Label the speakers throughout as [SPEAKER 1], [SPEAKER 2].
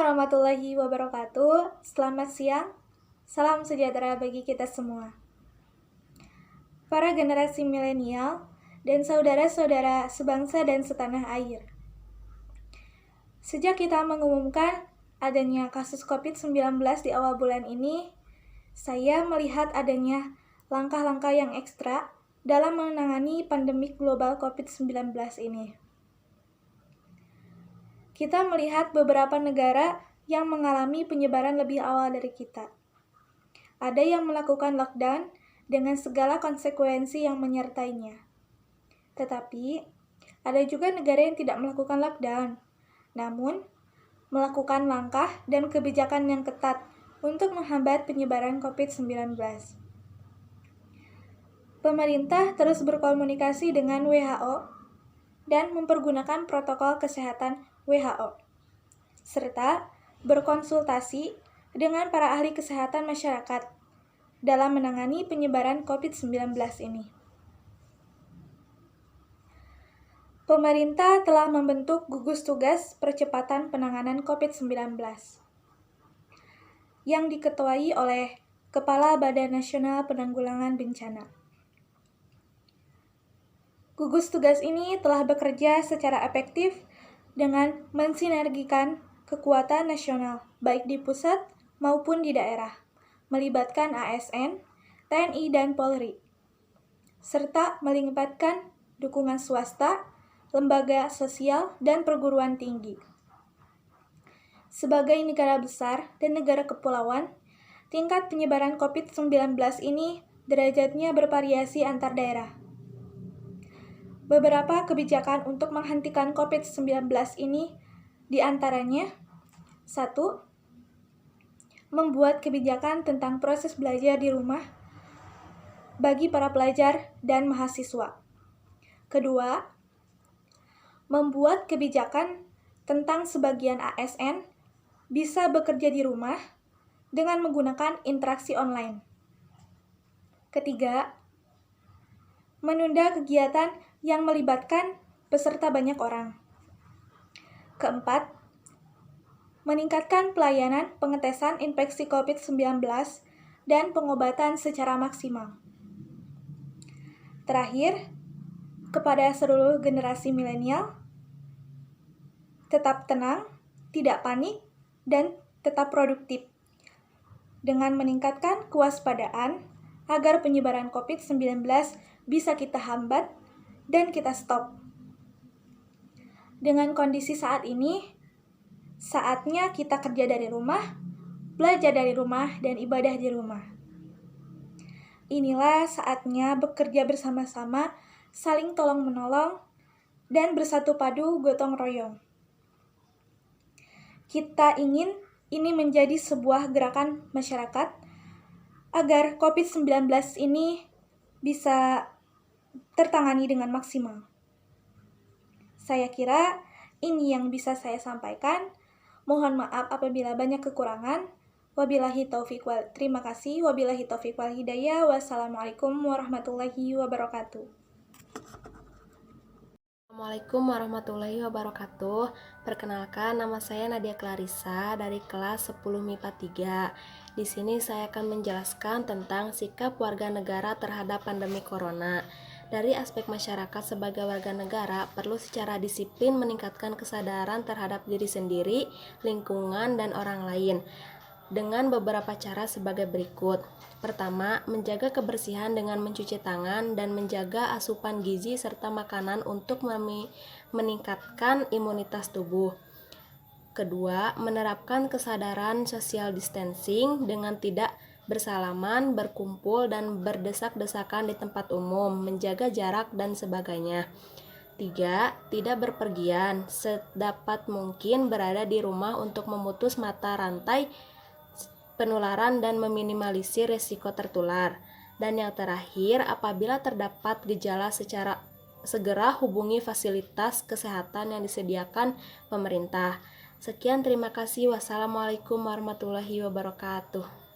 [SPEAKER 1] warahmatullahi wabarakatuh. Selamat siang. Salam sejahtera bagi kita semua. Para generasi milenial dan saudara-saudara sebangsa dan setanah air. Sejak kita mengumumkan adanya kasus COVID-19 di awal bulan ini, saya melihat adanya langkah-langkah yang ekstra dalam menangani pandemi global COVID-19 ini. Kita melihat beberapa negara yang mengalami penyebaran lebih awal dari kita. Ada yang melakukan lockdown dengan segala konsekuensi yang menyertainya. Tetapi, ada juga negara yang tidak melakukan lockdown, namun melakukan langkah dan kebijakan yang ketat untuk menghambat penyebaran COVID-19. Pemerintah terus berkomunikasi dengan WHO dan mempergunakan protokol kesehatan WHO, serta berkonsultasi dengan para ahli kesehatan masyarakat dalam menangani penyebaran COVID-19 ini. Pemerintah telah membentuk gugus tugas percepatan penanganan COVID-19 yang diketuai oleh Kepala Badan Nasional Penanggulangan Bencana. Gugus tugas ini telah bekerja secara efektif dengan mensinergikan kekuatan nasional, baik di pusat maupun di daerah, melibatkan ASN, TNI, dan Polri, serta melibatkan dukungan swasta, lembaga sosial, dan perguruan tinggi. Sebagai negara besar dan negara kepulauan, tingkat penyebaran COVID-19 ini derajatnya bervariasi antar daerah. Beberapa kebijakan untuk menghentikan COVID-19 ini diantaranya 1. Membuat kebijakan tentang proses belajar di rumah bagi para pelajar dan mahasiswa. Kedua, membuat kebijakan tentang sebagian ASN bisa bekerja di rumah dengan menggunakan interaksi online. Ketiga, menunda kegiatan yang melibatkan peserta banyak orang. Keempat, meningkatkan pelayanan pengetesan infeksi COVID-19 dan pengobatan secara maksimal. Terakhir, kepada seluruh generasi milenial, tetap tenang, tidak panik, dan tetap produktif dengan meningkatkan kewaspadaan agar penyebaran COVID-19 bisa kita hambat dan kita stop. Dengan kondisi saat ini, saatnya kita kerja dari rumah, belajar dari rumah, dan ibadah di rumah. Inilah saatnya bekerja bersama-sama, saling tolong-menolong, dan bersatu padu gotong royong. Kita ingin ini menjadi sebuah gerakan masyarakat agar COVID-19 ini bisa tertangani dengan maksimal. Saya kira ini yang bisa saya sampaikan. Mohon maaf apabila banyak kekurangan. Wabillahi taufiq wal terima kasih. Wabillahi taufiq wal hidayah. Wassalamualaikum warahmatullahi wabarakatuh.
[SPEAKER 2] Assalamualaikum warahmatullahi wabarakatuh. Perkenalkan, nama saya Nadia Clarissa dari kelas 10 MIPA 3. Di sini saya akan menjelaskan tentang sikap warga negara terhadap pandemi corona. Dari aspek masyarakat sebagai warga negara perlu secara disiplin meningkatkan kesadaran terhadap diri sendiri, lingkungan, dan orang lain dengan beberapa cara sebagai berikut. Pertama, menjaga kebersihan dengan mencuci tangan dan menjaga asupan gizi serta makanan untuk meningkatkan imunitas tubuh. Kedua, menerapkan kesadaran social distancing dengan tidak bersalaman, berkumpul, dan berdesak-desakan di tempat umum, menjaga jarak, dan sebagainya. 3. Tidak berpergian, sedapat mungkin berada di rumah untuk memutus mata rantai penularan dan meminimalisir risiko tertular. Dan yang terakhir, apabila terdapat gejala secara segera hubungi fasilitas kesehatan yang disediakan pemerintah. Sekian, terima kasih. Wassalamualaikum warahmatullahi wabarakatuh.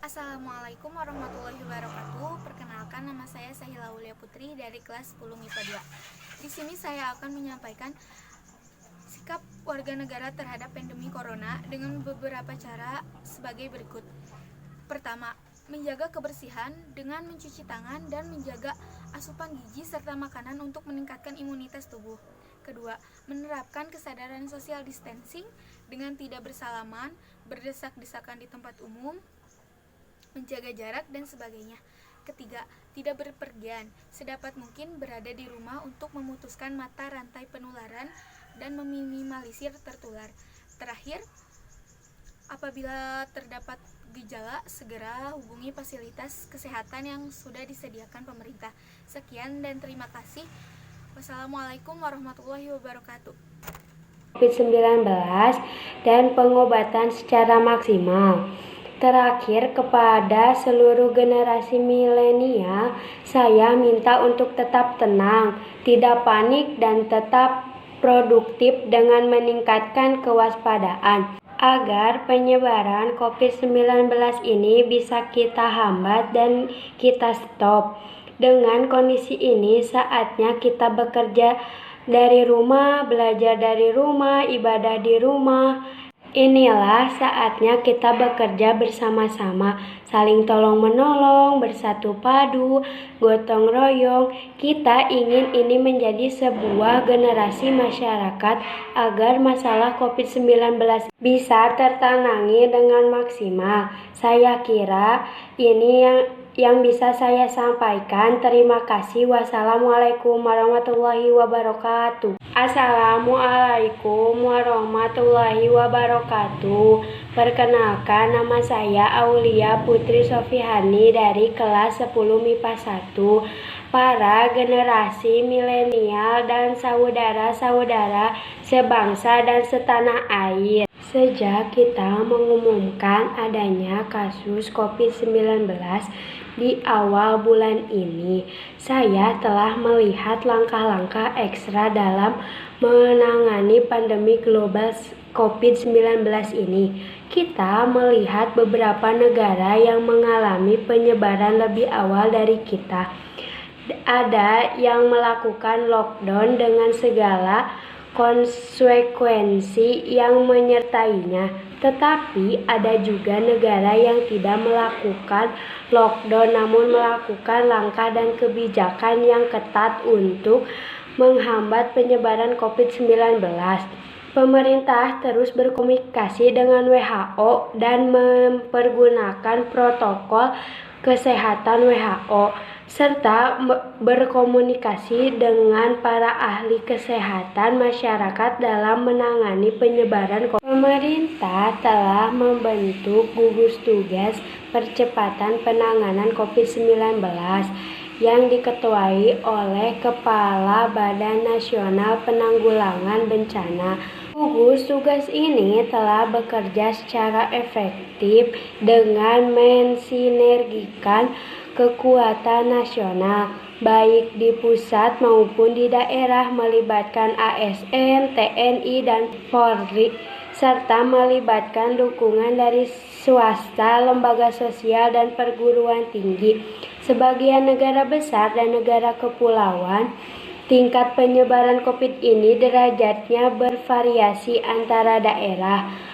[SPEAKER 3] Assalamualaikum warahmatullahi wabarakatuh. Perkenalkan, nama saya Sahila Aulia Putri dari kelas 10 MIPA 2. Di sini saya akan menyampaikan Sikap warga negara terhadap pandemi corona dengan beberapa cara sebagai berikut. Pertama, menjaga kebersihan dengan mencuci tangan dan menjaga asupan gizi serta makanan untuk meningkatkan imunitas tubuh. Kedua, menerapkan kesadaran social distancing dengan tidak bersalaman, berdesak-desakan di tempat umum, menjaga jarak, dan sebagainya. Ketiga, tidak berpergian, sedapat mungkin berada di rumah untuk memutuskan mata rantai penularan dan meminimalisir tertular. Terakhir, apabila terdapat gejala, segera hubungi fasilitas kesehatan yang sudah disediakan pemerintah. Sekian dan terima kasih. Wassalamualaikum warahmatullahi wabarakatuh.
[SPEAKER 4] COVID-19 dan pengobatan secara maksimal. Terakhir, kepada seluruh generasi milenial, saya minta untuk tetap tenang, tidak panik, dan tetap produktif dengan meningkatkan kewaspadaan agar penyebaran COVID-19 ini bisa kita hambat dan kita stop. Dengan kondisi ini, saatnya kita bekerja dari rumah, belajar dari rumah, ibadah di rumah. Inilah saatnya kita bekerja bersama-sama, saling tolong-menolong, bersatu padu, gotong royong. Kita ingin ini menjadi sebuah generasi masyarakat agar masalah COVID-19 bisa tertangani dengan maksimal. Saya kira ini yang bisa saya sampaikan. Terima kasih. Wassalamualaikum warahmatullahi wabarakatuh. Assalamualaikum warahmatullahi wabarakatuh. Perkenalkan, nama saya Aulia Putri Sofihani dari kelas 10 MIPA 1. Para generasi milenial dan saudara-saudara sebangsa dan setanah air. Sejak kita mengumumkan adanya kasus COVID-19 di awal bulan ini, saya telah melihat langkah-langkah ekstra dalam menangani pandemi global COVID-19 ini. Kita melihat beberapa negara yang mengalami penyebaran lebih awal dari kita. Ada yang melakukan lockdown dengan segala konsekuensi yang menyertainya. Tetapi ada juga negara yang tidak melakukan lockdown namun melakukan langkah dan kebijakan yang ketat untuk menghambat penyebaran COVID-19. Pemerintah terus berkomunikasi dengan WHO dan mempergunakan protokol kesehatan WHO serta berkomunikasi dengan para ahli kesehatan masyarakat dalam menangani penyebaran COVID. Pemerintah telah membentuk gugus tugas percepatan penanganan COVID-19 yang diketuai oleh Kepala Badan Nasional Penanggulangan Bencana. Gugus tugas ini telah bekerja secara efektif dengan mensinergikan kekuatan nasional, baik di pusat maupun di daerah, melibatkan ASN, TNI, dan Polri, serta melibatkan dukungan dari swasta, lembaga sosial, dan perguruan tinggi. Sebagian negara besar dan negara kepulauan, tingkat penyebaran COVID ini derajatnya bervariasi antara daerah.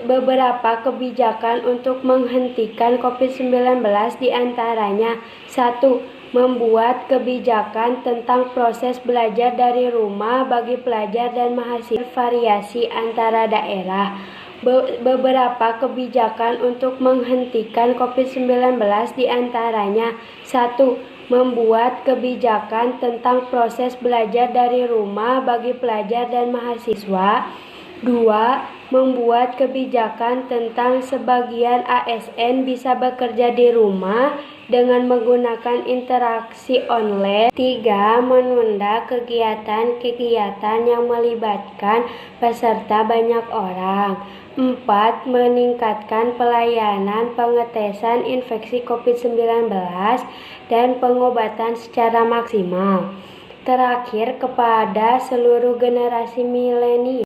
[SPEAKER 4] Beberapa kebijakan untuk menghentikan COVID-19 diantaranya: 1. Membuat kebijakan tentang proses belajar dari rumah bagi pelajar dan mahasiswa, variasi antara daerah. Beberapa kebijakan untuk menghentikan COVID-19 diantaranya: 1. Membuat kebijakan tentang proses belajar dari rumah bagi pelajar dan mahasiswa. 2. Membuat kebijakan tentang sebagian ASN bisa bekerja di rumah dengan menggunakan interaksi online. 3. Menunda kegiatan-kegiatan yang melibatkan peserta banyak orang. 4. Meningkatkan pelayanan pengetesan infeksi COVID-19 dan pengobatan secara maksimal. Terakhir, kepada seluruh generasi milenial,